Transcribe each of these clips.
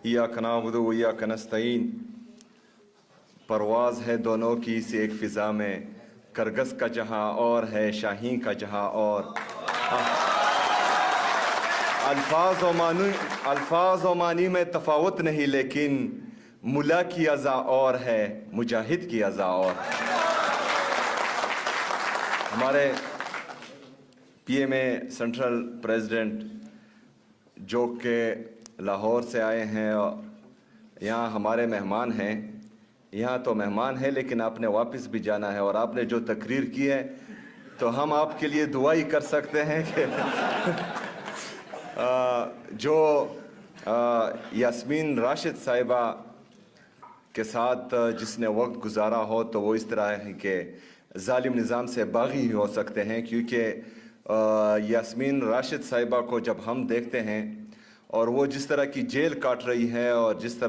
इय्याक नअबुदु व इय्याक नस्तईन। परवाज़ है दोनों की सी एक फ़िज़ा में, करगस का जहाँ और है शाहीन का जहाँ और। अल्फाज और मानी में तफावत नहीं, लेकिन मुला की अज़ा और है, मुजाहिद की अज़ा और। हमारे पीएमए सेंट्रल प्रेसिडेंट जो कि लाहौर से आए हैं और यहाँ हमारे मेहमान हैं, यहाँ तो मेहमान है लेकिन आपने वापस भी जाना है, और आपने जो तकरीर की है तो हम आपके लिए दुआ ही कर सकते हैं कि जो यास्मीन राशिद साहिबा के साथ जिसने वक्त गुजारा हो तो वो इस तरह है कि जालिम निज़ाम से बागी ही हो सकते हैं, क्योंकि यास्मीन राशिद साहिबा को जब हम देखते हैं और वो जिस तरह की जेल काट रही है और जिस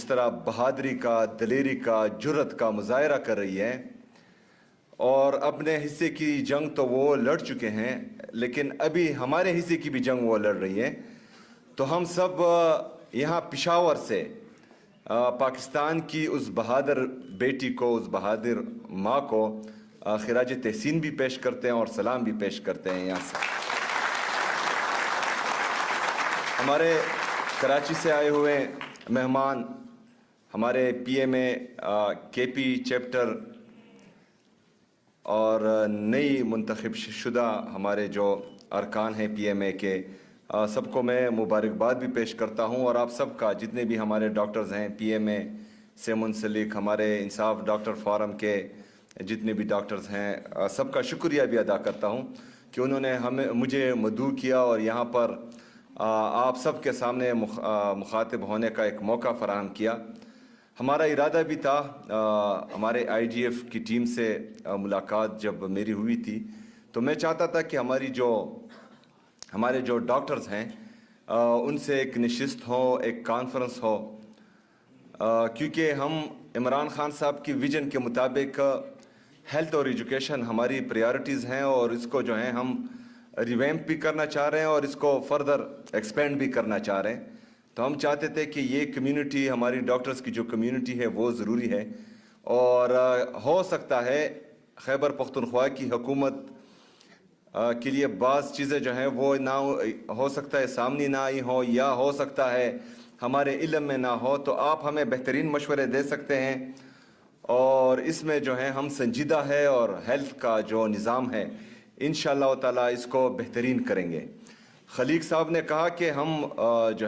तरह बहादुरी का, दलेरी का, जुर्रत का मुजाहरा कर रही है, और अपने हिस्से की जंग तो वो लड़ चुके हैं लेकिन अभी हमारे हिस्से की भी जंग वो लड़ रही है, तो हम सब यहाँ पिशावर से पाकिस्तान की उस बहादुर बेटी को, उस बहादुर माँ को खिराज तहसीन भी पेश करते हैं और सलाम भी पेश करते हैं। यहाँ से हमारे कराची से आए हुए मेहमान, हमारे पीएमए केपी चैप्टर और नई मुंतखब शुदा हमारे जो अरकान हैं पीएमए के, सबको मैं मुबारकबाद भी पेश करता हूं, और आप सबका, जितने भी हमारे डॉक्टर्स हैं पीएमए से मुंसलिक, हमारे इंसाफ डॉक्टर फोरम के जितने भी डॉक्टर्स हैं, सबका शुक्रिया भी अदा करता हूं कि उन्होंने मुझे मदऊ किया और यहाँ पर आप सब के सामने मुखातिब होने का एक मौका फराहम किया। हमारा इरादा भी था, हमारे आईजीएफ की टीम से मुलाकात जब मेरी हुई थी तो मैं चाहता था कि हमारे जो डॉक्टर्स हैं उनसे एक नशिस्त हो, एक कॉन्फ्रेंस हो, क्योंकि हम इमरान खान साहब की विजन के मुताबिक हेल्थ और एजुकेशन हमारी प्रायोरिटीज़ हैं, और इसको जो है हम रिवैम्प भी करना चाह रहे हैं और इसको फर्दर एक्सपेंड भी करना चाह रहे हैं। तो हम चाहते थे कि ये कम्युनिटी, हमारी डॉक्टर्स की जो कम्युनिटी है वो ज़रूरी है, और हो सकता है खैबर पख्तूनख्वा की हुकूमत के लिए बाज़ चीज़ें जो हैं वो ना हो सकता है सामने ना आई हो, या हो सकता है हमारे इल्म में ना हो, तो आप हमें बेहतरीन मशवरे दे सकते हैं, और इसमें जो है हम संजीदा है और हेल्थ का जो निज़ाम है इंशाअल्लाह ताला इसको बेहतरीन करेंगे। खलीक साहब ने कहा कि हम जो